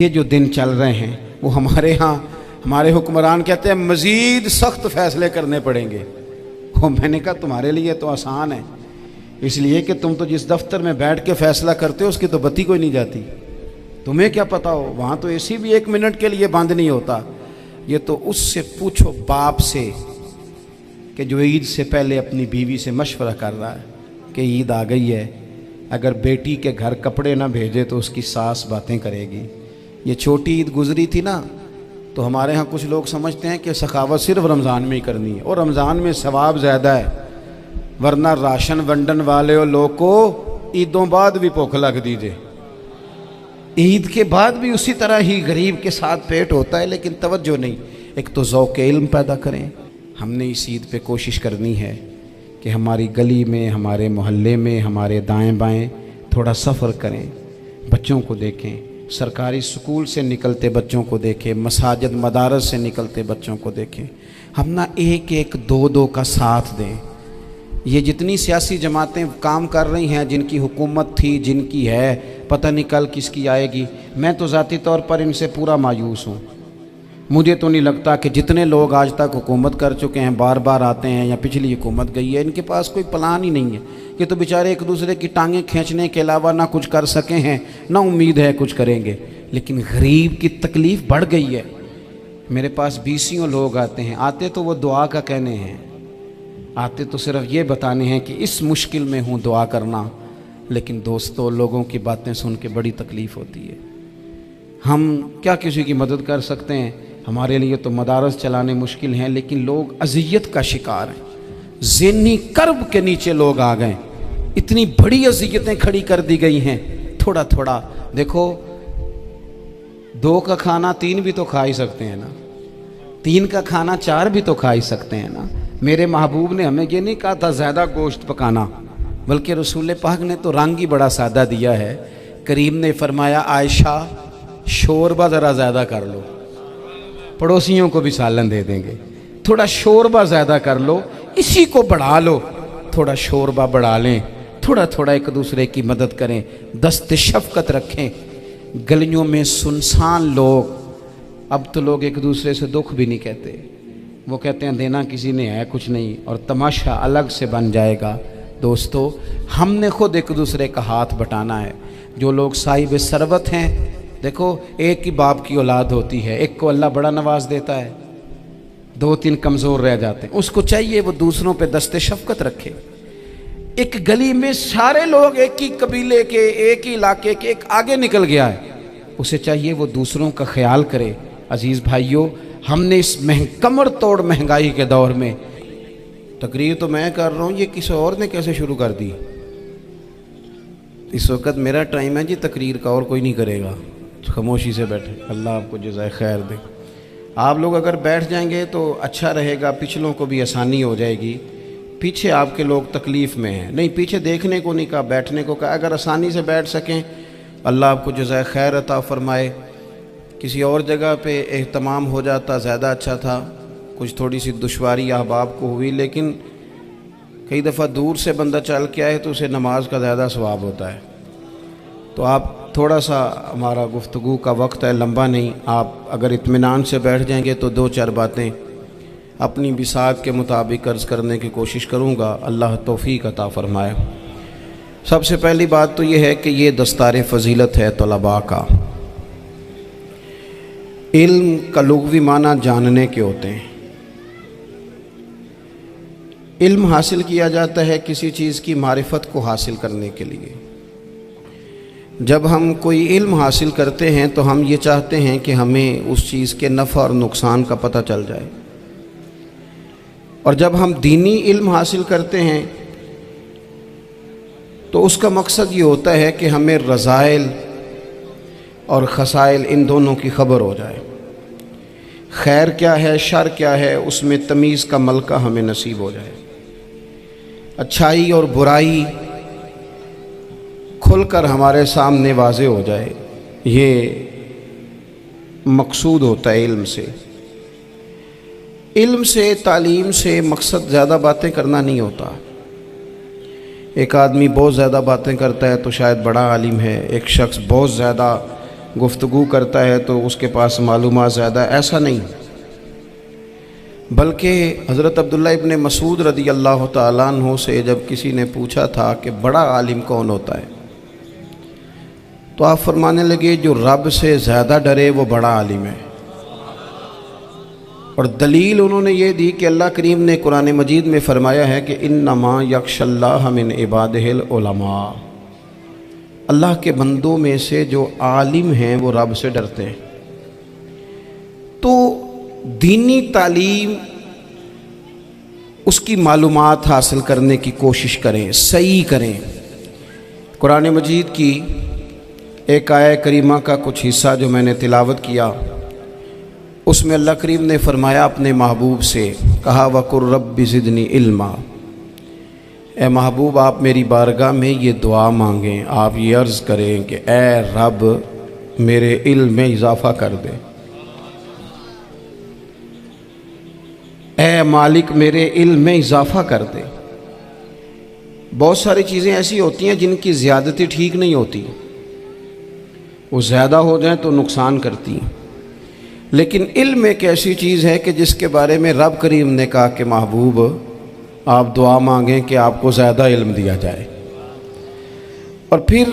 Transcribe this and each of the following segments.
یہ جو دن چل رہے ہیں وہ ہمارے ہاں ہمارے حکمران کہتے ہیں مزید سخت فیصلے کرنے پڑیں گے۔ وہ میں نے کہا تمہارے لیے تو آسان ہے، اس لیے کہ تم تو جس دفتر میں بیٹھ کے فیصلہ کرتے ہو اس کی تو بتی کوئی نہیں جاتی، تمہیں کیا پتا ہو، وہاں تو اے سی بھی 1 منٹ کے لیے بند نہیں ہوتا۔ یہ تو اس سے پوچھو باپ سے کہ جو عید سے پہلے اپنی بیوی سے مشورہ کر رہا ہے کہ عید آ گئی ہے، اگر بیٹی کے گھر کپڑے نہ بھیجے تو اس کی ساس باتیں کرے گی۔ یہ چھوٹی عید گزری تھی نا، تو ہمارے ہاں کچھ لوگ سمجھتے ہیں کہ سخاوت صرف رمضان میں ہی کرنی ہے، اور رمضان میں ثواب زیادہ ہے، ورنہ راشن ونڈن والے لوگ کو عیدوں بعد بھی بھوک لگ دیجئے، عید کے بعد بھی اسی طرح ہی غریب کے ساتھ پیٹ ہوتا ہے، لیکن توجہ نہیں۔ ایک تو ذوق علم پیدا کریں، ہم نے اس عید پہ کوشش کرنی ہے کہ ہماری گلی میں، ہمارے محلے میں، ہمارے دائیں بائیں تھوڑا سفر کریں، بچوں کو دیکھیں، سرکاری سکول سے نکلتے بچوں کو دیکھیں، مساجد مدارس سے نکلتے بچوں کو دیکھیں، ہم نہ ایک ایک دو دو کا ساتھ دیں۔ یہ جتنی سیاسی جماعتیں کام کر رہی ہیں، جن کی حکومت تھی، جن کی ہے، پتہ نہیں کل کس کی آئے گی، میں تو ذاتی طور پر ان سے پورا مایوس ہوں۔ مجھے تو نہیں لگتا کہ جتنے لوگ آج تک حکومت کر چکے ہیں، بار بار آتے ہیں یا پچھلی حکومت گئی ہے، ان کے پاس کوئی پلان ہی نہیں ہے۔ یہ تو بیچارے ایک دوسرے کی ٹانگیں کھینچنے کے علاوہ نہ کچھ کر سکے ہیں، نہ امید ہے کچھ کریں گے۔ لیکن غریب کی تکلیف بڑھ گئی ہے۔ میرے پاس 20 لوگ آتے ہیں، آتے تو وہ دعا کا کہنے ہیں، آتے تو صرف یہ بتانے ہیں کہ اس مشکل میں ہوں دعا کرنا، لیکن دوستو لوگوں کی باتیں سن کے بڑی تکلیف ہوتی ہے۔ ہم کیا کسی کی مدد کر سکتے ہیں؟ ہمارے لیے تو مدارس چلانے مشکل ہیں، لیکن لوگ اذیت کا شکار ہیں، ذہنی کرب کے نیچے لوگ آ گئے، اتنی بڑی اذیتیں کھڑی کر دی گئی ہیں۔ تھوڑا تھوڑا دیکھو، 2 کا کھانا 3 بھی تو کھا ہی سکتے ہیں نا، 3 کا کھانا 4 بھی تو کھا ہی سکتے ہیں نا۔ میرے محبوب نے ہمیں یہ نہیں کہا تھا زیادہ گوشت پکانا، بلکہ رسول پاک نے تو رنگ ہی بڑا سادہ دیا ہے۔ کریم نے فرمایا عائشہ شوربہ ذرا زیادہ کر لو، پڑوسیوں کو بھی سالن دے دیں گے، تھوڑا شوربہ زیادہ کر لو، اسی کو بڑھا لو، تھوڑا شوربہ بڑھا لیں، تھوڑا تھوڑا ایک دوسرے کی مدد کریں، دست شفقت رکھیں۔ گلیوں میں سنسان لوگ، اب تو لوگ ایک دوسرے سے دکھ بھی نہیں کہتے، وہ کہتے ہیں دینا کسی نے ہے کچھ نہیں، اور تماشا الگ سے بن جائے گا۔ دوستو ہم نے خود ایک دوسرے کا ہاتھ بٹانا ہے۔ جو لوگ صاحب ثروت ہیں، دیکھو ایک ہی باپ کی اولاد ہوتی ہے، ایک کو اللہ بڑا نواز دیتا ہے، 2-3 کمزور رہ جاتے ہیں، اس کو چاہیے وہ دوسروں پہ دست شفقت رکھے۔ ایک گلی میں سارے لوگ ایک ہی قبیلے کے، ایک ہی علاقے کے، ایک آگے نکل گیا ہے، اسے چاہیے وہ دوسروں کا خیال کرے۔ عزیز بھائیوں، ہم نے اس کمر توڑ مہنگائی کے دور میں، تقریر تو میں کر رہا ہوں، یہ کسی اور نے کیسے شروع کر دی؟ اس وقت میرا ٹائم ہے جی تقریر کا، اور کوئی نہیں کرے گا، خاموشی سے بیٹھے، اللہ آپ کو جزائے خیر دے۔ آپ لوگ اگر بیٹھ جائیں گے تو اچھا رہے گا، پچھلوں کو بھی آسانی ہو جائے گی۔ پیچھے آپ کے لوگ تکلیف میں ہیں، نہیں پیچھے دیکھنے کو نہیں کہا، بیٹھنے کو کہا، اگر آسانی سے بیٹھ سکیں اللہ آپ کو جزائے خیر عطا فرمائے۔ کسی اور جگہ پہ اہتمام ہو جاتا زیادہ اچھا تھا، کچھ تھوڑی سی دشواری احباب کو ہوئی، لیکن کئی دفعہ دور سے بندہ چل کے آئے تو اسے نماز کا زیادہ ثواب ہوتا ہے۔ تو آپ تھوڑا سا، ہمارا گفتگو کا وقت ہے، لمبا نہیں، آپ اگر اطمینان سے بیٹھ جائیں گے تو 2-4 باتیں اپنی بساط کے مطابق عرض کرنے کی کوشش کروں گا، اللہ توفیق عطا فرمائے۔ سب سے پہلی بات تو یہ ہے کہ یہ دستار فضیلت ہے طلباء کا۔ علم کا لغوی معنی جاننے کے ہوتے ہیں۔ علم حاصل کیا جاتا ہے کسی چیز کی معرفت کو حاصل کرنے کے لیے۔ جب ہم کوئی علم حاصل کرتے ہیں تو ہم یہ چاہتے ہیں کہ ہمیں اس چیز کے نفع اور نقصان کا پتہ چل جائے، اور جب ہم دینی علم حاصل کرتے ہیں تو اس کا مقصد یہ ہوتا ہے کہ ہمیں رذائل اور خسائل ان دونوں کی خبر ہو جائے، خیر کیا ہے شر کیا ہے اس میں تمیز کا ملکہ ہمیں نصیب ہو جائے، اچھائی اور برائی کھل کر ہمارے سامنے واضح ہو جائے۔ یہ مقصود ہوتا ہے علم سے۔ علم سے، تعلیم سے مقصد زیادہ باتیں کرنا نہیں ہوتا۔ ایک آدمی بہت زیادہ باتیں کرتا ہے تو شاید بڑا عالم ہے، ایک شخص بہت زیادہ گفتگو کرتا ہے تو اس کے پاس معلومات زیادہ، ایسا نہیں، بلکہ حضرت عبداللہ ابن مسعود رضی اللہ تعالیٰ عنہ سے جب کسی نے پوچھا تھا کہ بڑا عالم کون ہوتا ہے، تو آپ فرمانے لگے جو رب سے زیادہ ڈرے وہ بڑا عالم ہے۔ اور دلیل انہوں نے یہ دی کہ اللہ کریم نے قرآن مجید میں فرمایا ہے کہ انما یخشی اللہ من عبادہ العلماء، اللہ کے بندوں میں سے جو عالم ہیں وہ رب سے ڈرتے ہیں۔ تو دینی تعلیم، اس کی معلومات حاصل کرنے کی کوشش کریں، صحیح کریں۔ قرآن مجید کی ایک آیہ کریمہ کا کچھ حصہ جو میں نے تلاوت کیا، اس میں اللہ کریم نے فرمایا اپنے محبوب سے، کہا وَقُلْ رَبِّ زِدْنِی عِلْمًا، اے محبوب آپ میری بارگاہ میں یہ دعا مانگیں، آپ یہ عرض کریں کہ اے رب میرے علم میں اضافہ کر دے، اے مالک میرے علم میں اضافہ کر دے۔ بہت ساری چیزیں ایسی ہوتی ہیں جن کی زیادتی ٹھیک نہیں ہوتی، وہ زیادہ ہو جائیں تو نقصان کرتی ہیں، لیکن علم ایک ایسی چیز ہے کہ جس کے بارے میں رب کریم نے کہا کہ محبوب آپ دعا مانگیں کہ آپ کو زیادہ علم دیا جائے۔ اور پھر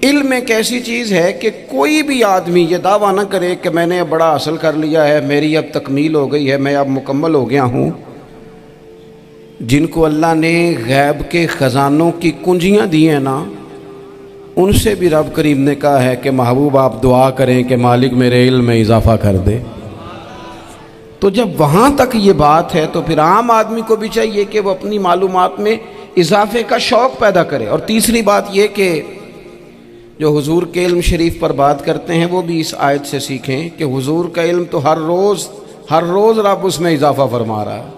علم ایک ایسی چیز ہے کہ کوئی بھی آدمی یہ دعویٰ نہ کرے کہ میں نے بڑا حاصل کر لیا ہے، میری اب تکمیل ہو گئی ہے، میں اب مکمل ہو گیا ہوں۔ جن کو اللہ نے غیب کے خزانوں کی کنجیاں دی ہیں نا، ان سے بھی رب کریم نے کہا ہے کہ محبوب آپ دعا کریں کہ مالک میرے علم میں اضافہ کر دے۔ تو جب وہاں تک یہ بات ہے تو پھر عام آدمی کو بھی چاہیے کہ وہ اپنی معلومات میں اضافے کا شوق پیدا کرے۔ اور تیسری بات یہ کہ جو حضور کے علم شریف پر بات کرتے ہیں وہ بھی اس آیت سے سیکھیں کہ حضور کا علم تو ہر روز رب اس میں اضافہ فرما رہا ہے،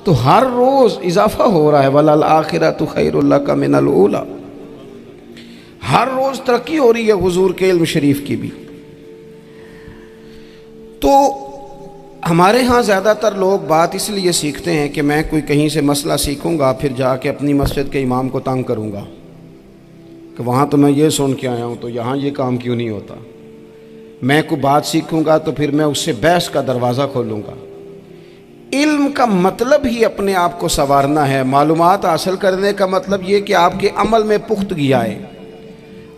تو ہر روز اضافہ ہو رہا ہے۔ وَلَلْآخِرَةُ خَيْرٌ لَكَ مِنَ الْأُولَىٰ، ہر روز ترقی ہو رہی ہے حضور کے علم شریف کی بھی۔ تو ہمارے ہاں زیادہ تر لوگ بات اس لیے سیکھتے ہیں کہ میں کوئی کہیں سے مسئلہ سیکھوں گا پھر جا کے اپنی مسجد کے امام کو تنگ کروں گا کہ وہاں تو میں یہ سن کے آیا ہوں تو یہاں یہ کام کیوں نہیں ہوتا۔ میں کوئی بات سیکھوں گا تو پھر میں اس سے بحث کا دروازہ کھولوں گا۔ علم کا مطلب ہی اپنے آپ کو سنوارنا ہے۔ معلومات حاصل کرنے کا مطلب یہ کہ آپ کے عمل میں پختگی آئے،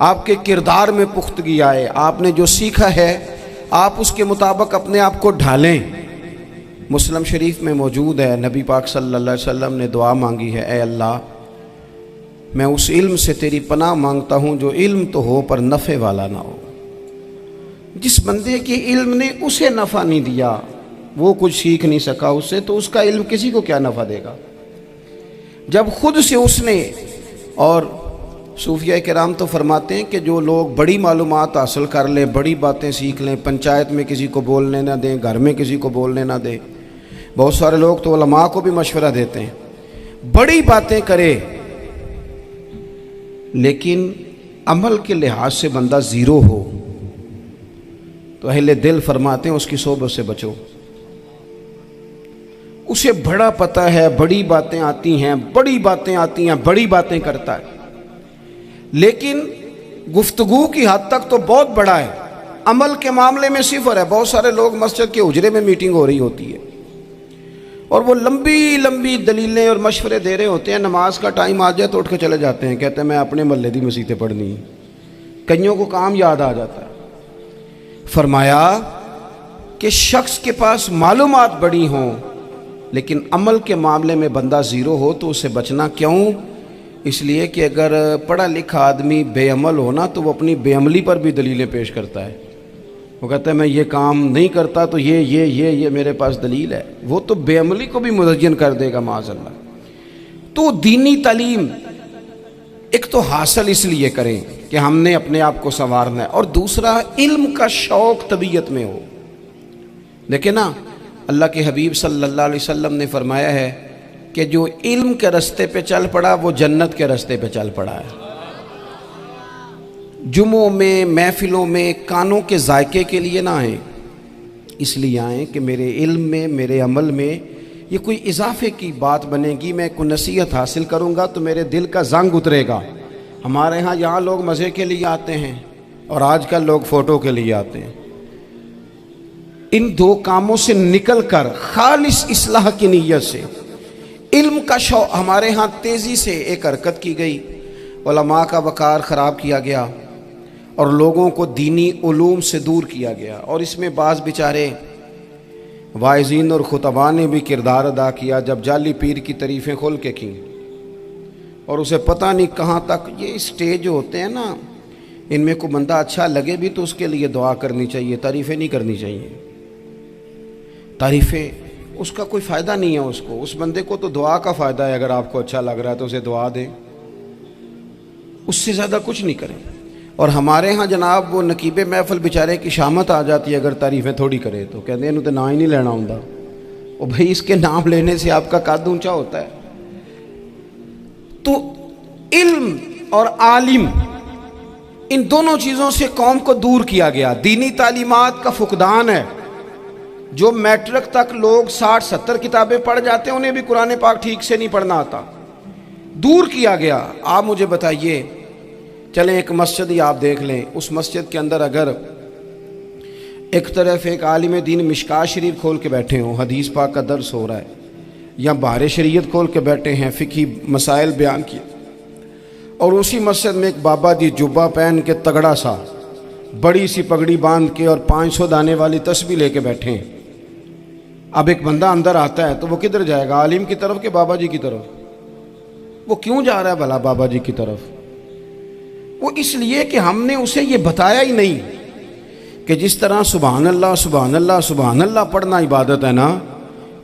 آپ کے کردار میں پختگی آئے، آپ نے جو سیکھا ہے آپ اس کے مطابق اپنے آپ کو ڈھالیں۔ مسلم شریف میں موجود ہے، نبی پاک صلی اللہ علیہ وسلم نے دعا مانگی ہے، اے اللہ میں اس علم سے تیری پناہ مانگتا ہوں جو علم تو ہو پر نفع والا نہ ہو۔ جس بندے کے علم نے اسے نفع نہیں دیا، وہ کچھ سیکھ نہیں سکا اس سے، تو اس کا علم کسی کو کیا نفع دے گا؟ جب خود سے اس نے، اور صوفیہ کرام تو فرماتے ہیں کہ جو لوگ بڑی معلومات حاصل کر لیں، بڑی باتیں سیکھ لیں، پنچایت میں کسی کو بولنے نہ دیں، گھر میں کسی کو بولنے نہ دیں، بہت سارے لوگ تو علماء کو بھی مشورہ دیتے ہیں، بڑی باتیں کرے لیکن عمل کے لحاظ سے بندہ زیرو ہو تو اہل دل فرماتے ہیں اس کی صحبت سے بچو۔ اسے بڑا پتہ ہے، بڑی باتیں آتی ہیں، بڑی باتیں کرتا ہے، لیکن گفتگو کی حد تک تو بہت بڑا ہے، عمل کے معاملے میں صفر ہے۔ بہت سارے لوگ مسجد کے حجرے میں میٹنگ ہو رہی ہوتی ہے اور وہ لمبی دلیلیں اور مشورے دے رہے ہوتے ہیں، نماز کا ٹائم آ جائے تو اٹھ کے چلے جاتے ہیں، کہتے ہیں میں اپنے محلے دی مسیتیں پڑھنی ہیں۔ کئیوں کو کام یاد آ جاتا ہے۔ فرمایا کہ شخص کے پاس معلومات بڑی ہوں لیکن عمل کے معاملے میں بندہ زیرو ہو تو اسے بچنا کیوں؟ اس لیے کہ اگر پڑھا لکھا آدمی بے عمل ہونا تو وہ اپنی بے عملی پر بھی دلیلیں پیش کرتا ہے۔ وہ کہتا ہے میں یہ کام نہیں کرتا تو یہ میرے پاس دلیل ہے، وہ تو بے عملی کو بھی مزین کر دے گا معاذ اللہ۔ تو دینی تعلیم ایک تو حاصل اس لیے کریں کہ ہم نے اپنے آپ کو سنوارنا ہے، اور دوسرا علم کا شوق طبیعت میں ہو۔ دیکھیں نا، اللہ کے حبیب صلی اللہ علیہ وسلم نے فرمایا ہے کہ جو علم کے رستے پہ چل پڑا وہ جنت کے رستے پہ چل پڑا ہے۔ جمعوں میں، محفلوں میں کانوں کے ذائقے کے لیے نہ آئیں، اس لیے آئیں کہ میرے علم میں، میرے عمل میں یہ کوئی اضافے کی بات بنے گی، میں کوئی نصیحت حاصل کروں گا تو میرے دل کا زنگ اترے گا۔ ہمارے ہاں یہاں لوگ مزے کے لیے آتے ہیں، اور آج کل لوگ فوٹو کے لیے آتے ہیں۔ ان دو کاموں سے نکل کر خالص اصلاح کی نیت سے علم کا شوق ہمارے ہاں تیزی سے ایک حرکت کی گئی، علماء کا وقار خراب کیا گیا اور لوگوں کو دینی علوم سے دور کیا گیا، اور اس میں بعض بیچارے واعظین اور خطباء نے بھی کردار ادا کیا جب جعلی پیر کی تعریفیں کھول کے کیں، اور اسے پتہ نہیں کہاں تک یہ اسٹیج ہوتے ہیں نا، ان میں کوئی بندہ اچھا لگے بھی تو اس کے لیے دعا کرنی چاہیے، تعریفیں نہیں کرنی چاہیے۔ تعریفیں اس کا کوئی فائدہ نہیں ہے، اس بندے کو تو دعا کا فائدہ ہے، اگر آپ کو اچھا لگ رہا ہے تو اسے دعا دیں، اس سے زیادہ کچھ نہیں کریں۔ اور ہمارے ہاں جناب وہ نقیب محفل بیچارے کی شامت آ جاتی ہے اگر تعریفیں تھوڑی کرے تو کہتے ہیں انہوں تو نام ہی نہیں لینا ہوں، اور بھائی اس کے نام لینے سے آپ کا قد اونچا ہوتا ہے۔ تو علم اور عالم ان دونوں چیزوں سے قوم کو دور کیا گیا۔ دینی تعلیمات کا فقدان ہے، جو میٹرک تک لوگ 60-70 کتابیں پڑھ جاتے ہیں انہیں بھی قرآن پاک ٹھیک سے نہیں پڑھنا آتا، دور کیا گیا۔ آپ مجھے بتائیے، چلیں ایک مسجد ہی آپ دیکھ لیں، اس مسجد کے اندر اگر ایک طرف ایک عالم دین مشکاہ شریف کھول کے بیٹھے ہوں، حدیث پاک کا درس ہو رہا ہے، یا بحر شریعت کھول کے بیٹھے ہیں، فقہی مسائل بیان کیے، اور اسی مسجد میں ایک بابا جی جبہ پہن کے تگڑا سا بڑی سی پگڑی باندھ کے اور 500 دانے والی تسبیح لے کے بیٹھے ہیں، اب ایک بندہ اندر آتا ہے تو وہ کدھر جائے گا، عالم کی طرف کہ بابا جی کی طرف؟ وہ کیوں جا رہا ہے بھلا بابا جی کی طرف؟ وہ اس لیے کہ ہم نے اسے یہ بتایا ہی نہیں کہ جس طرح سبحان اللہ سبحان اللہ سبحان اللہ پڑھنا عبادت ہے نا،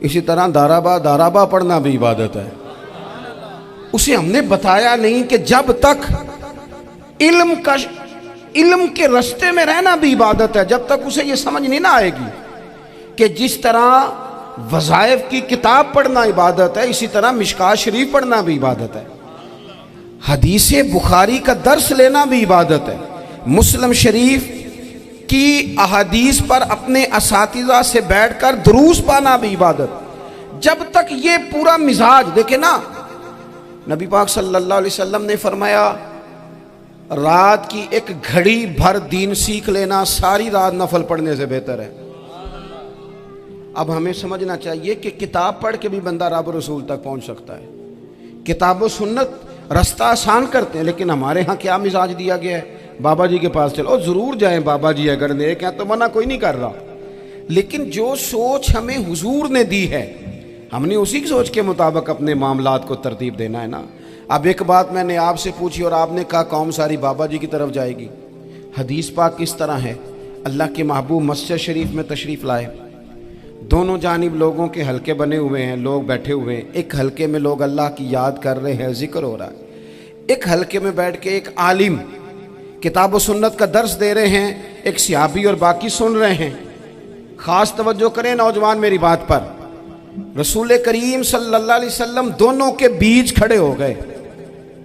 اسی طرح دارابا پڑھنا بھی عبادت ہے۔ اسے ہم نے بتایا نہیں کہ جب تک علم کے رستے میں رہنا بھی عبادت ہے، جب تک اسے یہ سمجھ نہیں نہ آئے گی کہ جس طرح وظائف کی کتاب پڑھنا عبادت ہے اسی طرح مشکاہ شریف پڑھنا بھی عبادت ہے، حدیث بخاری کا درس لینا بھی عبادت ہے، مسلم شریف کی احادیث پر اپنے اساتذہ سے بیٹھ کر دروس پانا بھی عبادت۔ جب تک یہ پورا مزاج دیکھیں نا، نبی پاک صلی اللہ علیہ وسلم نے فرمایا رات کی ایک گھڑی بھر دین سیکھ لینا ساری رات نفل پڑھنے سے بہتر ہے۔ اب ہمیں سمجھنا چاہیے کہ کتاب پڑھ کے بھی بندہ رب رسول تک پہنچ سکتا ہے، کتاب و سنت رستہ آسان کرتے ہیں، لیکن ہمارے ہاں کیا مزاج دیا گیا ہے، بابا جی کے پاس چلو، ضرور جائیں بابا جی اگر نیک ہیں تو منع کوئی نہیں کر رہا، لیکن جو سوچ ہمیں حضور نے دی ہے ہم نے اسی سوچ کے مطابق اپنے معاملات کو ترتیب دینا ہے نا۔ اب ایک بات میں نے آپ سے پوچھی اور آپ نے کہا قوم ساری بابا جی کی طرف جائے گی، حدیث پاک کس طرح ہے؟ اللہ کے محبوب مسجد شریف میں تشریف لائے، دونوں جانب لوگوں کے حلقے بنے ہوئے ہیں، لوگ بیٹھے ہوئے ہیں، ایک حلقے میں لوگ اللہ کی یاد کر رہے ہیں، ذکر ہو رہا ہے، ایک حلقے میں بیٹھ کے ایک عالم کتاب و سنت کا درس دے رہے ہیں، ایک صحابی اور باقی سن رہے ہیں۔ خاص توجہ کریں نوجوان میری بات پر، رسول کریم صلی اللہ علیہ وسلم دونوں کے بیچ کھڑے ہو گئے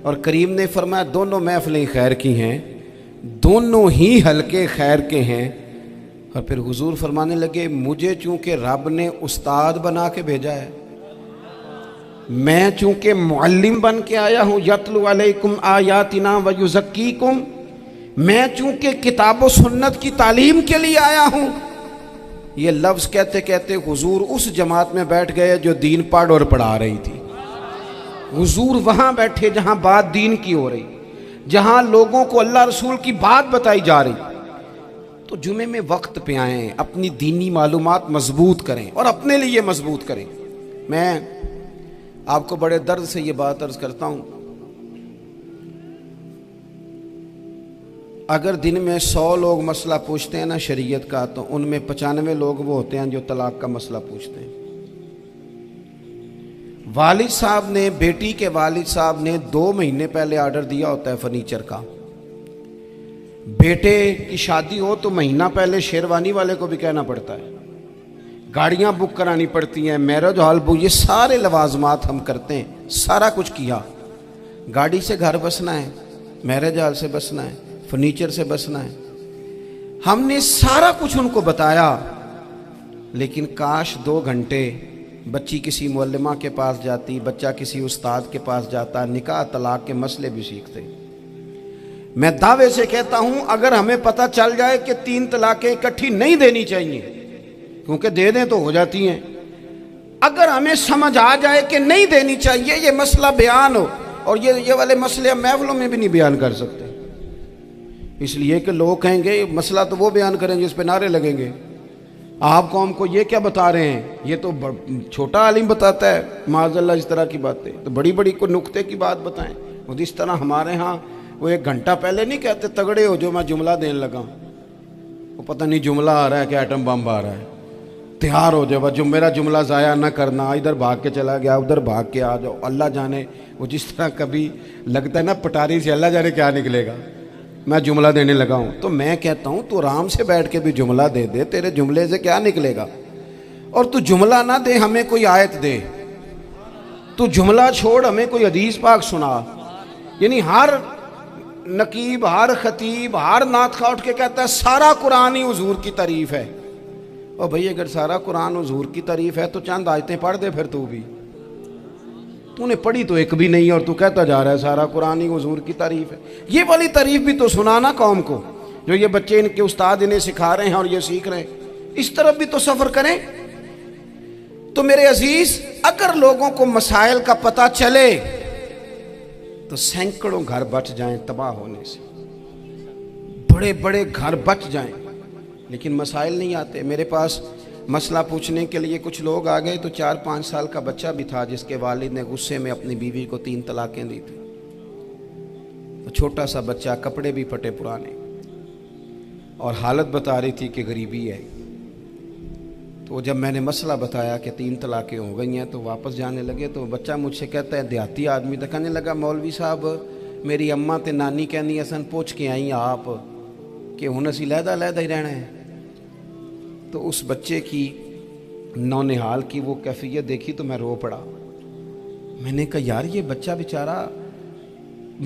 اور کریم نے فرمایا دونوں محفلیں خیر کی ہیں، دونوں ہی حلقے خیر کے ہیں۔ اور پھر حضور فرمانے لگے مجھے چونکہ رب نے استاد بنا کے بھیجا ہے، میں چونکہ معلم بن کے آیا ہوں، یتلو علیکم آیاتنا ویزکیکم، میں چونکہ کتاب و سنت کی تعلیم کے لیے آیا ہوں۔ یہ لفظ کہتے کہتے حضور اس جماعت میں بیٹھ گئے جو دین پڑھ اور پڑھا رہی تھی، حضور وہاں بیٹھے جہاں بات دین کی ہو رہی، جہاں لوگوں کو اللہ رسول کی بات بتائی جا رہی۔ تو جمعے میں وقت پہ آئیں، اپنی دینی معلومات مضبوط کریں اور اپنے لیے مضبوط کریں۔ میں آپ کو بڑے درد سے یہ بات عرض کرتا ہوں، اگر دن میں 100 لوگ مسئلہ پوچھتے ہیں نا شریعت کا، تو ان میں 95 لوگ وہ ہوتے ہیں جو طلاق کا مسئلہ پوچھتے ہیں۔ والد صاحب نے، بیٹی کے والد صاحب نے 2 مہینے پہلے آرڈر دیا ہوتا ہے فرنیچر کا، بیٹے کی شادی ہو تو مہینہ پہلے شیروانی والے کو بھی کہنا پڑتا ہے، گاڑیاں بک کرانی پڑتی ہیں، میرج ہال بک، یہ سارے لوازمات ہم کرتے ہیں، سارا کچھ کیا، گاڑی سے گھر بسنا ہے، میرج ہال سے بسنا ہے، فرنیچر سے بسنا ہے، ہم نے سارا کچھ ان کو بتایا، لیکن کاش 2 گھنٹے بچی کسی معلمہ کے پاس جاتی، بچہ کسی استاد کے پاس جاتا، نکاح طلاق کے مسئلے بھی سیکھتے۔ میں دعوے سے کہتا ہوں اگر ہمیں پتہ چل جائے کہ 3 طلاقیں اکٹھی نہیں دینی چاہیے، کیونکہ دے دیں تو ہو جاتی ہیں، اگر ہمیں سمجھ آ جائے کہ نہیں دینی چاہیے، یہ مسئلہ بیان ہو، اور یہ والے مسئلے ہم محفلوں میں بھی نہیں بیان کر سکتے، اس لیے کہ لوگ کہیں گے مسئلہ تو وہ بیان کریں گے، اس پہ نعرے لگیں گے، آپ قوم کو یہ کیا بتا رہے ہیں، یہ تو چھوٹا عالم بتاتا ہے معاذ اللہ اس طرح کی باتیں، تو بڑی بڑی کوئی نقطے کی بات بتائیں۔ اور اس طرح ہمارے ہاں وہ 1 گھنٹہ پہلے نہیں کہتے تگڑے ہو جو میں جملہ دینے لگا، وہ پتہ نہیں جملہ آ رہا ہے کہ ایٹم بم آ رہا ہے، تیار ہو جاؤ، جو میرا جملہ ضائع نہ کرنا، ادھر بھاگ کے چلا گیا ادھر بھاگ کے آ جاؤ، اللہ جانے وہ جس طرح کبھی لگتا ہے نا پٹاری سے، اللہ جانے کیا نکلے گا، میں جملہ دینے لگا ہوں۔ تو میں کہتا ہوں تو آرام سے بیٹھ کے بھی جملہ دے دے، تیرے جملے سے کیا نکلے گا، اور تو جملہ نہ دے ہمیں کوئی آیت دے، تو جملہ چھوڑ ہمیں کوئی حدیث پاک سنا۔ یعنی ہر نقیب، ہر خطیب، ہر نعت خواہ اٹھ کے کہتا ہے سارا قرآن ہی حضور کی تعریف ہے۔ اور بھئی اگر سارا قرآن حضور کی تعریف ہے تو چند آیتیں پڑھ دے پھر تو بھی، تو نے پڑھی تو ایک بھی نہیں اور تو کہتا جا رہا ہے سارا قرآن ہی حضور کی تعریف ہے۔ یہ والی تعریف بھی تو سنانا قوم کو، جو یہ بچے ان کے استاد انہیں سکھا رہے ہیں اور یہ سیکھ رہے ہیں، اس طرف بھی تو سفر کریں۔ تو میرے عزیز، اگر لوگوں کو مسائل کا پتہ چلے تو سینکڑوں گھر بچ جائیں تباہ ہونے سے، بڑے بڑے گھر بچ جائیں، لیکن مسائل نہیں آتے۔ میرے پاس مسئلہ پوچھنے کے لیے کچھ لوگ آ گئے، تو 4-5 سال کا بچہ بھی تھا جس کے والد نے غصے میں اپنی بیوی کو 3 طلاقیں دی تھی، تو چھوٹا سا بچہ، کپڑے بھی پھٹے پرانے، اور حالت بتا رہی تھی کہ غریبی ہے۔ تو جب میں نے مسئلہ بتایا کہ 3 طلاقیں ہو گئی ہیں تو واپس جانے لگے، تو بچہ مجھ سے کہتا ہے، دیہاتی آدمی تو کہنے لگا مولوی صاحب میری اماں تے نانی کہنی اسن پوچھ کے آئیں آپ کہ ہن اسی لہدا لہدا ہی رہنا ہے۔ تو اس بچے کی نونہال کی وہ کیفیت دیکھی تو میں رو پڑا۔ میں نے کہا یار یہ بچہ بیچارہ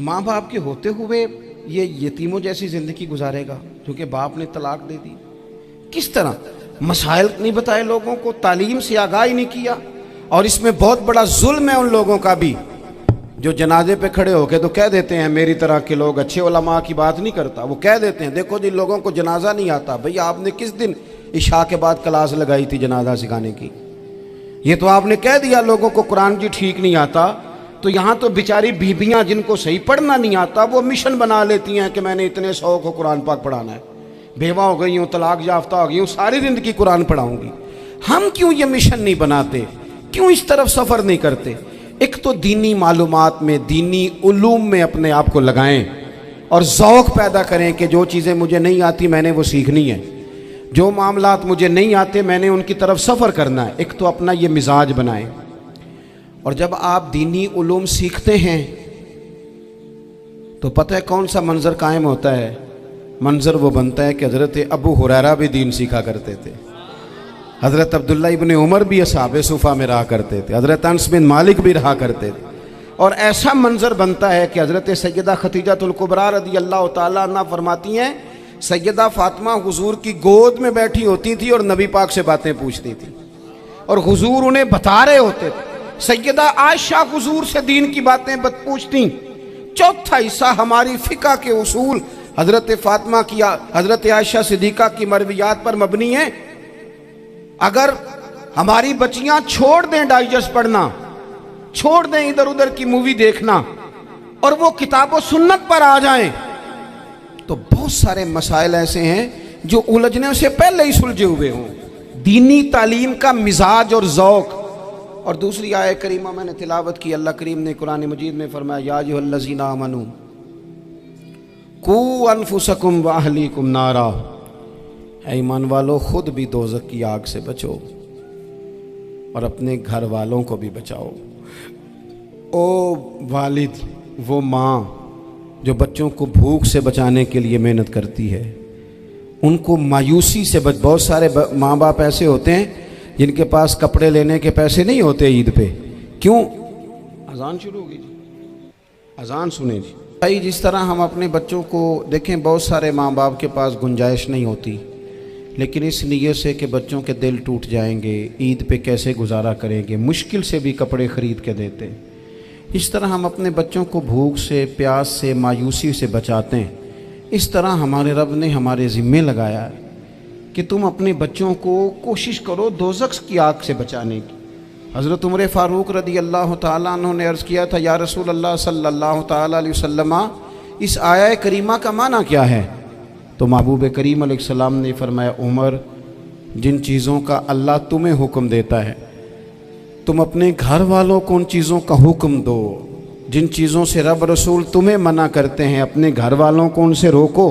ماں باپ کے ہوتے ہوئے یہ یتیموں جیسی زندگی گزارے گا کیونکہ باپ نے طلاق دے دی، کس طرح؟ مسائل نہیں بتائے لوگوں کو، تعلیم سے آگاہی نہیں کیا۔ اور اس میں بہت بڑا ظلم ہے ان لوگوں کا بھی جو جنازے پہ کھڑے ہو کے تو کہہ دیتے ہیں، میری طرح کے لوگ اچھے علماء کی بات نہیں کرتا، وہ کہہ دیتے ہیں دیکھو جن لوگوں کو جنازہ نہیں آتا، بھئی آپ نے کس دن عشاء کے بعد کلاس لگائی تھی جنازہ سکھانے کی؟ یہ تو آپ نے کہہ دیا لوگوں کو قرآن جی ٹھیک نہیں آتا، تو یہاں تو بیچاری بیبیاں جن کو صحیح پڑھنا نہیں آتا وہ مشن بنا لیتی ہیں کہ میں نے اتنے 100 کو قرآن پاک پڑھانا ہے، بیوہ ہو گئی ہوں، طلاق یافتہ ہو گئی ہوں، ساری زندگی قرآن پڑھاؤں گی۔ ہم کیوں یہ مشن نہیں بناتے؟ کیوں اس طرف سفر نہیں کرتے؟ ایک تو دینی معلومات میں، دینی علوم میں اپنے آپ کو لگائیں اور ذوق پیدا کریں کہ جو چیزیں مجھے نہیں آتی میں نے وہ سیکھنی ہے، جو معاملات مجھے نہیں آتے میں نے ان کی طرف سفر کرنا ہے۔ ایک تو اپنا یہ مزاج بنائیں، اور جب آپ دینی علوم سیکھتے ہیں تو پتہ ہے کون سا منظر قائم ہوتا ہے؟ منظر وہ بنتا ہے کہ حضرت ابو ہریرہ بھی دین سیکھا کرتے تھے، حضرت عبداللہ ابن عمر بھی اصحاب صفہ میں رہا کرتے تھے، حضرت انس بن مالک بھی رہا کرتے تھے، اور ایسا منظر بنتا ہے کہ حضرت سیدہ خدیجہ الکبریٰ رضی اللہ تعالیٰ عنہ فرماتی ہیں سیدہ فاطمہ حضور کی گود میں بیٹھی ہوتی تھی اور نبی پاک سے باتیں پوچھتی تھی اور حضور انہیں بتا رہے ہوتے تھے۔ سیدہ عائشہ حضور سے دین کی باتیں پوچھتی۔ چوتھا حصہ ہماری فقہ کے اصول حضرت فاطمہ کی، حضرت عائشہ صدیقہ کی مرویات پر مبنی ہیں۔ اگر ہماری بچیاں چھوڑ دیں ڈائجسٹ پڑھنا، چھوڑ دیں ادھر ادھر کی مووی دیکھنا اور وہ کتاب و سنت پر آ جائیں تو بہت سارے مسائل ایسے ہیں جو الجھنے سے پہلے ہی سلجھے ہوئے ہوں۔ دینی تعلیم کا مزاج اور ذوق۔ اور دوسری آیہ کریمہ میں نے تلاوت کی، اللہ کریم نے قرآن مجید میں فرمایا یا ایھا الذین آمنوا قوا انفسکم واہلیکم نارا، اے ایمان والو خود بھی دوزخ کی آگ سے بچو اور اپنے گھر والوں کو بھی بچاؤ۔ او والد، وہ ماں جو بچوں کو بھوک سے بچانے کے لیے محنت کرتی ہے، ان کو مایوسی سے بہت سارے ماں باپ ایسے ہوتے ہیں جن کے پاس کپڑے لینے کے پیسے نہیں ہوتے عید پہ۔ کیوں؟ اذان شروع ہوگی جی، اذان سنیں جی۔ بھائی جس طرح ہم اپنے بچوں کو دیکھیں، بہت سارے ماں باپ کے پاس گنجائش نہیں ہوتی، لیکن اس نیت سے کہ بچوں کے دل ٹوٹ جائیں گے، عید پہ کیسے گزارا کریں گے، مشکل سے بھی کپڑے خرید کے دیتے، اس طرح ہم اپنے بچوں کو بھوک سے، پیاس سے، مایوسی سے بچاتے ہیں، اس طرح ہمارے رب نے ہمارے ذمے لگایا ہے کہ تم اپنے بچوں کو کوشش کرو دوزخ کی آگ سے بچانے کی۔ حضرت عمر فاروق رضی اللہ تعالیٰ عنہ نے عرض کیا تھا، یا رسول اللہ صلی اللہ تعالیٰ علیہ وسلم، اس آیہ کریمہ کا معنی کیا ہے؟ تو محبوب کریم علیہ السلام نے فرمایا، عمر، جن چیزوں کا اللہ تمہیں حکم دیتا ہے تم اپنے گھر والوں کو ان چیزوں کا حکم دو، جن چیزوں سے رب رسول تمہیں منع کرتے ہیں اپنے گھر والوں کو ان سے روکو،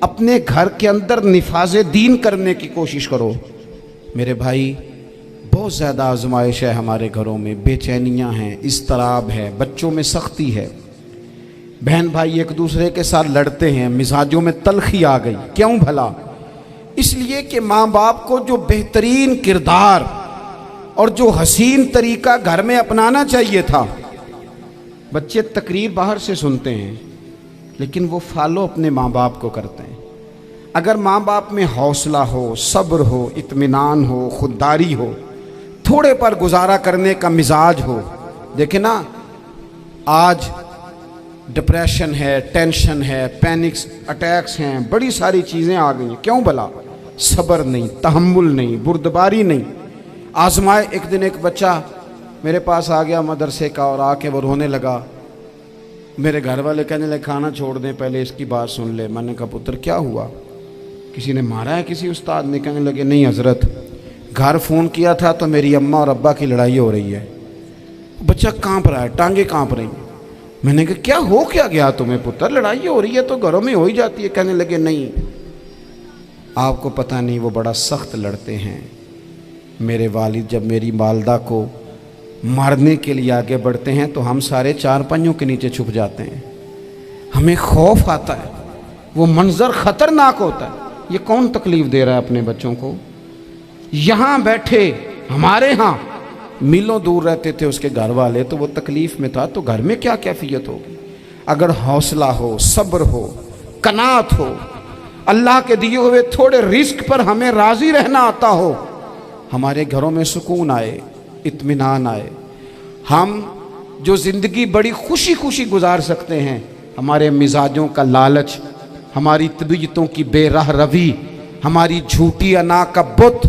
اپنے گھر کے اندر نفاذ دین کرنے کی کوشش کرو۔ میرے بھائی، بہت زیادہ آزمائش ہے ہمارے گھروں میں، بے چینیاں ہیں، اضطراب ہے، بچوں میں سختی ہے، بہن بھائی ایک دوسرے کے ساتھ لڑتے ہیں، مزاجوں میں تلخی آ گئی۔ کیوں بھلا؟ اس لیے کہ ماں باپ کو جو بہترین کردار اور جو حسین طریقہ گھر میں اپنانا چاہیے تھا، بچے تقریر باہر سے سنتے ہیں لیکن وہ فالو اپنے ماں باپ کو کرتے ہیں۔ اگر ماں باپ میں حوصلہ ہو، صبر ہو، اطمینان ہو، خودداری ہو، تھوڑے پر گزارا کرنے کا مزاج ہو، دیکھیں نا، آج ڈپریشن ہے، ٹینشن ہے، پینکس اٹیکس ہیں، بڑی ساری چیزیں آ گئی ہیں۔ کیوں بھلا؟ صبر نہیں، تحمل نہیں، بردباری نہیں۔ آزمائے، ایک دن ایک بچہ میرے پاس آ گیا مدرسے کا، اور آ کے وہ رونے لگا۔ میرے گھر والے کہنے لگے کھانا چھوڑ دیں، پہلے اس کی بات سن لے۔ میں نے کہا پتر کیا ہوا؟ کسی نے مارا ہے کسی استاد نے؟ کہنے لگے نہیں حضرت، گھر فون کیا تھا تو میری اماں اور ابا کی لڑائی ہو رہی ہے۔ بچہ کانپ رہا ہے، ٹانگیں کانپ رہی ہیں۔ میں نے کہا کیا ہو کیا گیا تمہیں پتر؟ لڑائی ہو رہی ہے تو گھروں میں ہو ہی جاتی ہے۔ کہنے لگے نہیں، آپ کو پتہ نہیں، وہ بڑا سخت لڑتے ہیں۔ میرے والد جب میری والدہ کو مارنے کے لیے آگے بڑھتے ہیں تو ہم سارے چارپائیوں کے نیچے چھپ جاتے ہیں، ہمیں خوف آتا ہے، وہ منظر خطرناک ہوتا ہے۔ یہ کون تکلیف دے رہا ہے اپنے بچوں کو؟ یہاں بیٹھے ہمارے ہاں میلوں دور رہتے تھے اس کے گھر والے، تو وہ تکلیف میں تھا، تو گھر میں کیا کیفیت ہوگی؟ اگر حوصلہ ہو، صبر ہو، قناعت ہو، اللہ کے دیے ہوئے تھوڑے رزق پر ہمیں راضی رہنا آتا ہو، ہمارے گھروں میں سکون آئے، اطمینان آئے، ہم جو زندگی بڑی خوشی خوشی گزار سکتے ہیں، ہمارے مزاجوں کا لالچ، ہماری طبیعتوں کی بے راہ روی، ہماری جھوٹی انا کا بت،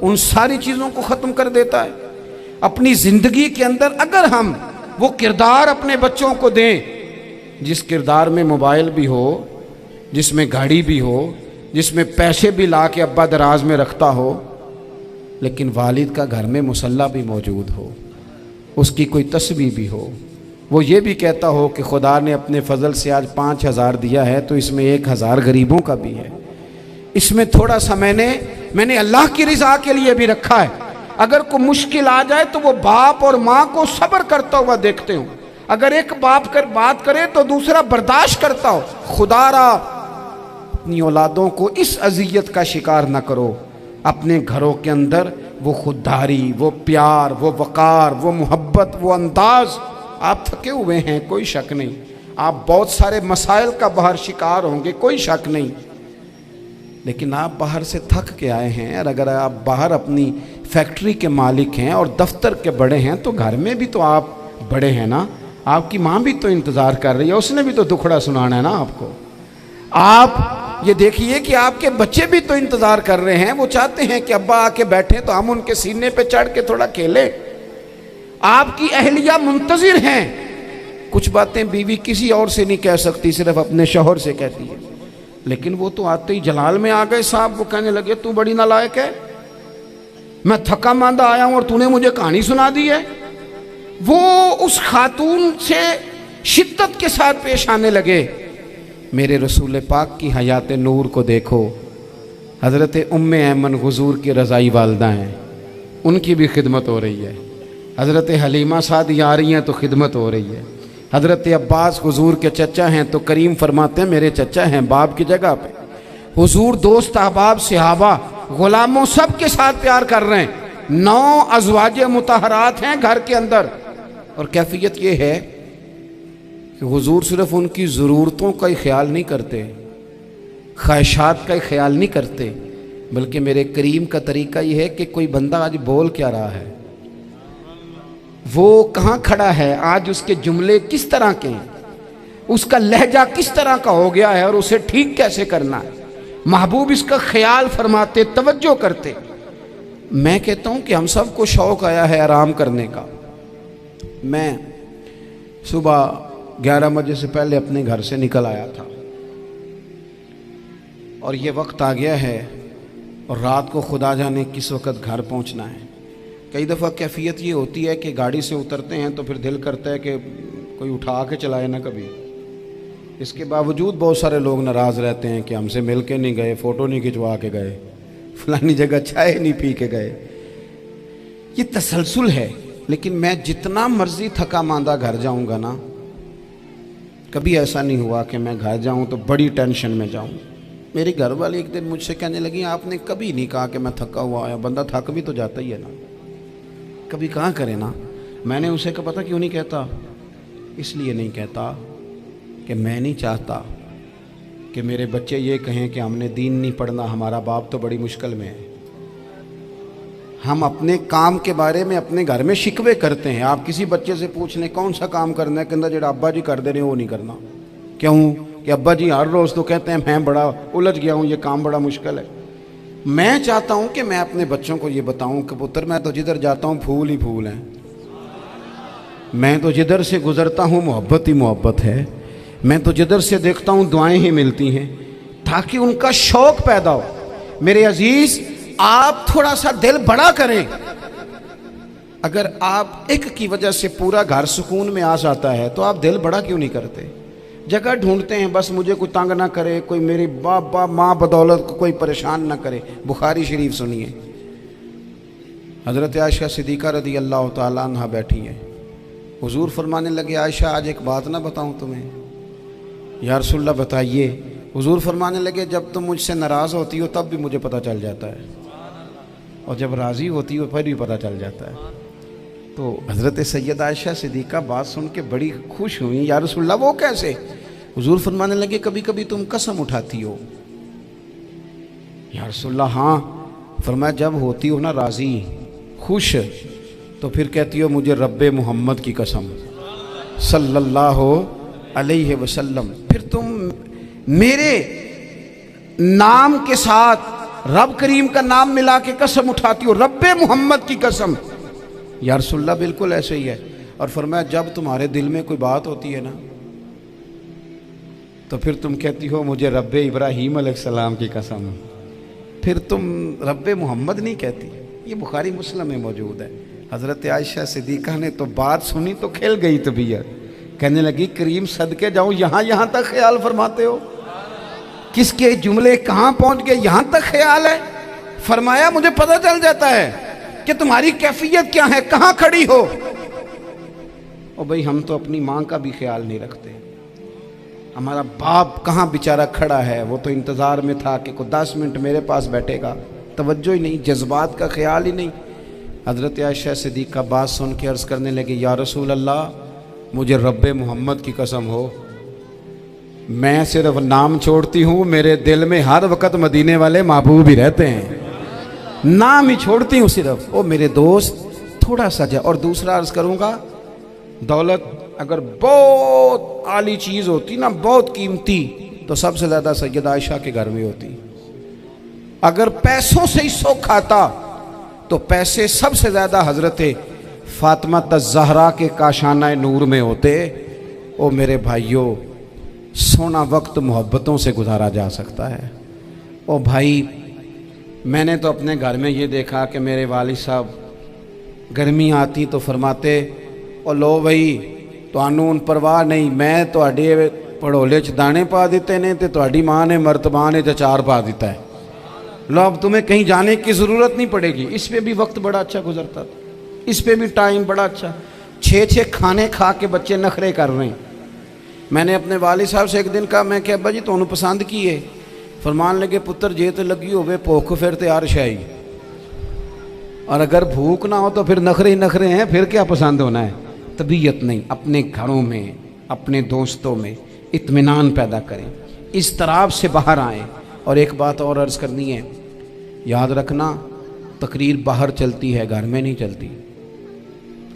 ان ساری چیزوں کو ختم کر دیتا ہے۔ اپنی زندگی کے اندر اگر ہم وہ کردار اپنے بچوں کو دیں، جس کردار میں موبائل بھی ہو، جس میں گاڑی بھی ہو، جس میں پیسے بھی لا کے ابا دراز میں رکھتا ہو، لیکن والد کا گھر میں مصلی بھی موجود ہو، اس کی کوئی تسبیح بھی ہو، وہ یہ بھی کہتا ہو کہ خدا نے اپنے فضل سے آج 5,000 دیا ہے تو اس میں 1,000 غریبوں کا بھی ہے، اس میں تھوڑا سا میں نے اللہ کی رضا کے لیے بھی رکھا ہے۔ اگر کوئی مشکل آ جائے تو وہ باپ اور ماں کو صبر کرتا ہوا دیکھتے ہوں، اگر ایک باپ کر بات کرے تو دوسرا برداشت کرتا ہو۔ خدا را اپنی اولادوں کو اس اذیت کا شکار نہ کرو۔ اپنے گھروں کے اندر وہ خودداری، وہ پیار، وہ وقار، وہ محبت، وہ انداز۔ آپ تھکے ہوئے ہیں، کوئی شک نہیں، آپ بہت سارے مسائل کا باہر شکار ہوں گے، کوئی شک نہیں، لیکن آپ باہر سے تھک کے آئے ہیں، اور اگر آپ باہر اپنی فیکٹری کے مالک ہیں اور دفتر کے بڑے ہیں تو گھر میں بھی تو آپ بڑے ہیں نا، آپ کی ماں بھی تو انتظار کر رہی ہے، اس نے بھی تو دکھڑا سنانا ہے نا آپ کو۔ آپ یہ دیکھیے کہ آپ کے بچے بھی تو انتظار کر رہے ہیں، وہ چاہتے ہیں کہ ابا آ کے بیٹھیں تو ہم ان کے سینے پہ چڑھ کے تھوڑا کھیلیں۔ آپ کی اہلیہ منتظر ہیں، کچھ باتیں بیوی کسی اور سے نہیں کہہ سکتی، صرف اپنے شوہر سے کہتی ہے، لیکن وہ تو آتے ہی جلال میں آ گئے صاحب، وہ کہنے لگے تو بڑی نالائق ہے، میں تھکا ماندہ آیا ہوں اور تو نے مجھے کہانی سنا دی ہے۔ وہ اس خاتون سے شدت کے ساتھ پیش آنے لگے۔ میرے رسول پاک کی حیات نور کو دیکھو، حضرت ام ایمن حضور کی رضائی والدہ ہیں، ان کی بھی خدمت ہو رہی ہے، حضرت حلیمہ سعدی آ رہی ہیں تو خدمت ہو رہی ہے، حضرت عباس حضور کے چچا ہیں تو کریم فرماتے ہیں میرے چچا ہیں باپ کی جگہ پہ، حضور دوست احباب صحابہ غلاموں سب کے ساتھ پیار کر رہے ہیں، 9 ازواج مطہرات ہیں گھر کے اندر، اور کیفیت یہ ہے کہ حضور صرف ان کی ضرورتوں کا ہی خیال نہیں کرتے، خواہشات کا ہی خیال نہیں کرتے، بلکہ میرے کریم کا طریقہ یہ ہے کہ کوئی بندہ آج بول کیا رہا ہے، وہ کہاں کھڑا ہے آج، اس کے جملے کس طرح کے ہیں، اس کا لہجہ کس طرح کا ہو گیا ہے، اور اسے ٹھیک کیسے کرنا ہے۔ محبوب اس کا خیال فرماتے، توجہ کرتے۔ میں کہتا ہوں کہ ہم سب کو شوق آیا ہے آرام کرنے کا۔ میں صبح 11 بجے سے پہلے اپنے گھر سے نکل آیا تھا، اور یہ وقت آ گیا ہے، اور رات کو خدا جانے کس وقت گھر پہنچنا ہے۔ کئی دفعہ کیفیت یہ ہوتی ہے کہ گاڑی سے اترتے ہیں تو پھر دل کرتا ہے کہ کوئی اٹھا کے چلائے نہ کبھی۔ اس کے باوجود بہت سارے لوگ ناراض رہتے ہیں کہ ہم سے مل کے نہیں گئے، فوٹو نہیں کھنچوا کے گئے، فلانی جگہ چائے نہیں پی کے گئے۔ یہ تسلسل ہے، لیکن میں جتنا مرضی تھکا ماندہ گھر جاؤں گا نا، کبھی ایسا نہیں ہوا کہ میں گھر جاؤں تو بڑی ٹینشن میں جاؤں۔ میری گھر والی ایک دن مجھ سے کہنے لگی، آپ نے کبھی نہیں کہا کہ میں تھکا ہوا آیا، بندہ تھک بھی تو جاتا ہی ہے نا، کبھی کہاں کرے نا۔ میں نے اسے کہا پتہ کیوں نہیں کہتا؟ اس لیے نہیں کہتا کہ میں نہیں چاہتا کہ میرے بچے یہ کہیں کہ ہم نے دین نہیں پڑھنا، ہمارا باپ تو بڑی مشکل میں ہے۔ ہم اپنے کام کے بارے میں اپنے گھر میں شکوے کرتے ہیں۔ آپ کسی بچے سے پوچھ لیں کون سا کام کرنا ہے، کہنا جڑا ابا جی کر دے رہے وہ نہیں کرنا۔ کیوں؟ کہ ابا جی ہر روز تو کہتے ہیں میں بڑا الجھ گیا ہوں، یہ کام بڑا مشکل ہے۔ میں چاہتا ہوں کہ میں اپنے بچوں کو یہ بتاؤں کہ پتر میں تو جدھر جاتا ہوں پھول ہی پھول ہیں، میں تو جدھر سے گزرتا ہوں محبت ہی محبت ہے، میں تو جدھر سے دیکھتا ہوں دعائیں ہی ملتی ہیں، تاکہ ان کا شوق پیدا ہو۔ میرے عزیز، آپ تھوڑا سا دل بڑا کریں۔ اگر آپ ایک کی وجہ سے پورا گھر سکون میں آ جاتا ہے تو آپ دل بڑا کیوں نہیں کرتے؟ جگہ ڈھونڈتے ہیں بس مجھے کوئی تنگ نہ کرے، کوئی میری باپ ماں بدولت کو کوئی پریشان نہ کرے۔ بخاری شریف سنیے، حضرت عائشہ صدیقہ رضی اللہ تعالیٰ عنہ بیٹھی ہیں، حضور فرمانے لگے عائشہ آج ایک بات نہ بتاؤں تمہیں؟ یا رسول اللہ بتائیے۔ حضور فرمانے لگے جب تم مجھ سے ناراض ہوتی ہو تب بھی مجھے پتہ چل جاتا ہے، اور جب راضی ہوتی ہو پھر بھی پتہ چل جاتا ہے۔ تو حضرت سیدہ عائشہ صدیقہ بات سن کے بڑی خوش ہوئی، یا رسول اللہ وہ کیسے؟ حضور فرمانے لگے کبھی کبھی تم قسم اٹھاتی ہو۔ یا رسول اللہ ہاں۔ فرمایا جب ہوتی ہو نا راضی خوش تو پھر کہتی ہو مجھے رب محمد کی قسم صلی اللہ علیہ وسلم، پھر تم میرے نام کے ساتھ رب کریم کا نام ملا کے قسم اٹھاتی ہو، رب محمد کی قسم۔ یا رسول اللہ بالکل ایسے ہی ہے۔ اور فرمایا جب تمہارے دل میں کوئی بات ہوتی ہے نا تو پھر تم کہتی ہو مجھے رب ابراہیم علیہ السلام کی قسم، پھر تم رب محمد نہیں کہتی۔ یہ بخاری مسلم میں موجود ہے۔ حضرت عائشہ صدیقہ نے تو بات سنی تو کھل گئی طبیعت، کہنے لگی کریم صدقے جاؤں، یہاں تک خیال فرماتے ہو؟ کس کے جملے کہاں پہنچ گئے، یہاں تک خیال ہے؟ فرمایا مجھے پتہ چل جاتا ہے کہ تمہاری کیفیت کیا ہے، کہاں کھڑی ہو۔ اور بھئی ہم تو اپنی ماں کا بھی خیال نہیں رکھتے، ہمارا باپ کہاں بیچارہ کھڑا ہے، وہ تو انتظار میں تھا کہ کوئی 10 منٹ میرے پاس بیٹھے گا، توجہ ہی نہیں، جذبات کا خیال ہی نہیں۔ حضرت عائشہ صدیقہ بات سن کے عرض کرنے لگے یا رسول اللہ مجھے رب محمد کی قسم ہو، میں صرف نام چھوڑتی ہوں، میرے دل میں ہر وقت مدینے والے محبوب ہی رہتے ہیں، نام ہی چھوڑتی ہوں صرف۔ او میرے دوست تھوڑا سا جا، اور دوسرا عرض کروں گا، دولت اگر بہت عالی چیز ہوتی نا، بہت قیمتی، تو سب سے زیادہ سیدہ عائشہ کے گھر میں ہوتی۔ اگر پیسوں سے ہی سو کھاتا تو پیسے سب سے زیادہ حضرت فاطمہ الزہرا کے کاشانہ نور میں ہوتے۔ او میرے بھائیوں، سونا وقت محبتوں سے گزارا جا سکتا ہے۔ او بھائی، میں نے تو اپنے گھر میں یہ دیکھا کہ میرے والد صاحب گرمی آتی تو فرماتے او لو بھائی تانوں پرواہ نہیں، میں تواڈے پڑھولے چ دانے پا دیتے نے تے تواڈی ماں نے مرتبان چ اچار پا دیتا ہے، لو اب تمہیں کہیں جانے کی ضرورت نہیں پڑے گی۔ اس پہ بھی وقت بڑا اچھا گزرتا تھا، اس پہ بھی ٹائم بڑا اچھا۔ 6 کھانے کھا کے بچے نخرے کر رہے ہیں۔ میں نے اپنے والد صاحب سے ایک دن کہا، میں کہ ابا جی تانوں پسند کی ہے؟ فرمان لگے پتر جے تے لگی ہوئے بھوک پھر تے ہر شے، اور اگر بھوک نہ ہو تو پھر نخرے ہی نخرے ہیں، پھر کیا پسند ہونا ہے؟ طبیعت نہیں۔ اپنے گھروں میں اپنے دوستوں میں اطمینان پیدا کریں، اضطراب سے باہر آئیں۔ اور ایک بات اور عرض کرنی ہے، یاد رکھنا تقریر باہر چلتی ہے، گھر میں نہیں چلتی۔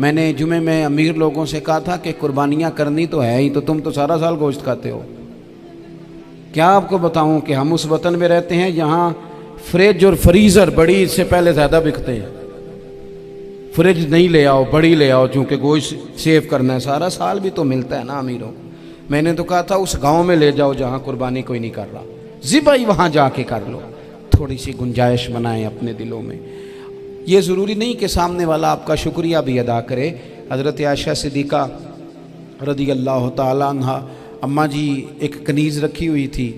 میں نے جمعے میں امیر لوگوں سے کہا تھا کہ قربانیاں کرنی تو ہے ہی، تو تم تو سارا سال گوشت کھاتے ہو۔ کیا آپ کو بتاؤں کہ ہم اس وطن میں رہتے ہیں جہاں فریج اور فریزر بڑی عید سے پہلے زیادہ بکتے ہیں۔ فریج نہیں لے آؤ، بڑی لے آؤ، چونکہ گوشت سیو کرنا ہے، سارا سال بھی تو ملتا ہے نا امیروں کو۔ میں نے تو کہا تھا اس گاؤں میں لے جاؤ جہاں قربانی کوئی نہیں کر رہا، ذبح ہی وہاں جا کے کر لو، تھوڑی سی گنجائش بنائیں اپنے دلوں میں۔ یہ ضروری نہیں کہ سامنے والا آپ کا شکریہ بھی ادا کرے۔ حضرت عائشہ صدیقہ رضی اللہ تعالیٰ عنہ، اماں جی ایک کنیز رکھی ہوئی تھی،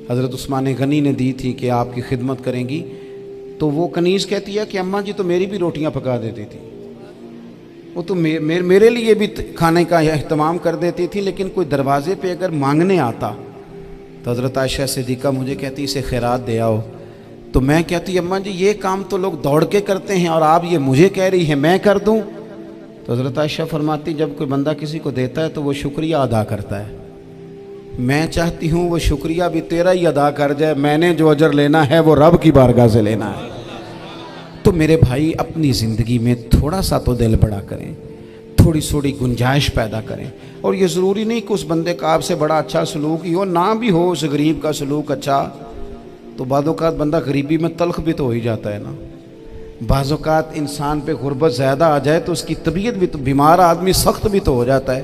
حضرت عثمان غنی نے دی تھی کہ آپ کی خدمت کریں گی، تو وہ کنیز کہتی ہے کہ اماں جی تو میری بھی روٹیاں پکا دیتی تھی، وہ تو میرے لیے بھی کھانے کا اہتمام کر دیتی تھی، لیکن کوئی دروازے پہ اگر مانگنے آتا تو حضرت عائشہ صدیقہ مجھے کہتی اسے خیرات دے آؤ، تو میں کہتی اماں جی یہ کام تو لوگ دوڑ کے کرتے ہیں اور آپ یہ مجھے کہہ رہی ہیں میں کر دوں؟ تو حضرت عائشہ فرماتی جب کوئی بندہ کسی کو دیتا ہے تو وہ شکریہ ادا کرتا ہے، میں چاہتی ہوں وہ شکریہ بھی تیرا ہی ادا کر جائے، میں نے جو اجر لینا ہے وہ رب کی بارگاہ سے لینا ہے۔ تو میرے بھائی اپنی زندگی میں تھوڑا سا تو دل بڑا کریں، تھوڑی تھوڑی گنجائش پیدا کریں، اور یہ ضروری نہیں کہ اس بندے کا آپ سے بڑا اچھا سلوک ہی ہو، نہ بھی ہو اس غریب کا سلوک اچھا، تو بعض اوقات بندہ غریبی میں تلخ بھی تو ہو ہی جاتا ہے نا۔ بعض اوقات انسان پہ غربت زیادہ آ جائے تو اس کی طبیعت بھی تو، بیمار آدمی سخت بھی تو ہو جاتا ہے۔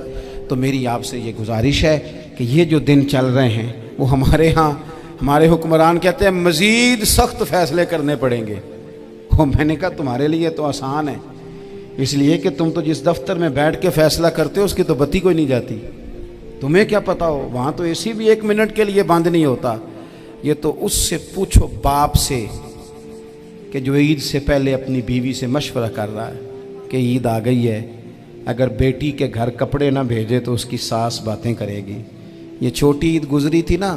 تو میری آپ سے یہ گزارش ہے کہ یہ جو دن چل رہے ہیں وہ ہمارے ہاں ہمارے حکمران کہتے ہیں مزید سخت فیصلے کرنے پڑیں گے۔ وہ میں نے کہا تمہارے لیے تو آسان ہے، اس لیے کہ تم تو جس دفتر میں بیٹھ کے فیصلہ کرتے ہو اس کی تو بتی کوئی نہیں جاتی، تمہیں کیا پتا ہو، وہاں تو اے سی بھی 1 منٹ کے لیے بند نہیں ہوتا۔ یہ تو اس سے پوچھو باپ سے کہ جو عید سے پہلے اپنی بیوی سے مشورہ کر رہا ہے کہ عید آ گئی ہے، اگر بیٹی کے گھر کپڑے نہ بھیجے تو اس کی ساس باتیں کرے گی۔ یہ چھوٹی عید گزری تھی نا،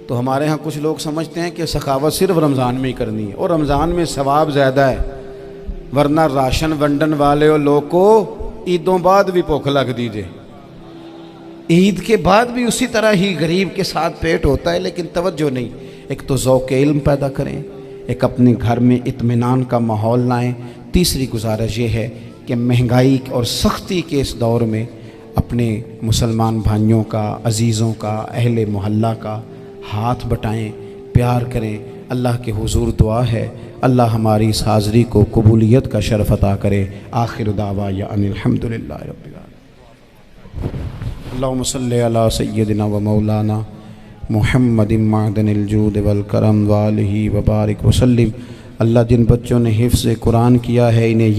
تو ہمارے ہاں کچھ لوگ سمجھتے ہیں کہ سخاوت صرف رمضان میں ہی کرنی ہے، اور رمضان میں ثواب زیادہ ہے، ورنہ راشن ونڈن والے لوگ کو عیدوں بعد بھی بھوک لگ دیجئے، عید کے بعد بھی اسی طرح ہی غریب کے ساتھ پیٹ ہوتا ہے، لیکن توجہ نہیں۔ ایک تو ذوق علم پیدا کریں، ایک اپنے گھر میں اطمینان کا ماحول لائیں۔ تیسری گزارش یہ ہے کہ مہنگائی اور سختی کے اس دور میں اپنے مسلمان بھائیوں کا، عزیزوں کا، اہل محلہ کا ہاتھ بٹائیں، پیار کریں۔ اللہ کے حضور دعا ہے اللہ ہماری اس حاضری کو قبولیت کا شرف عطا کرے۔ آخر دعوانا ان الحمدللہ رب العالمین۔ اللہم صلی علی سیدنا و مولانا محمد معدن الجود والکرم وآلہ وبارک وسلم۔ اللہ جن بچوں نے حفظ قرآن کیا ہے انہیں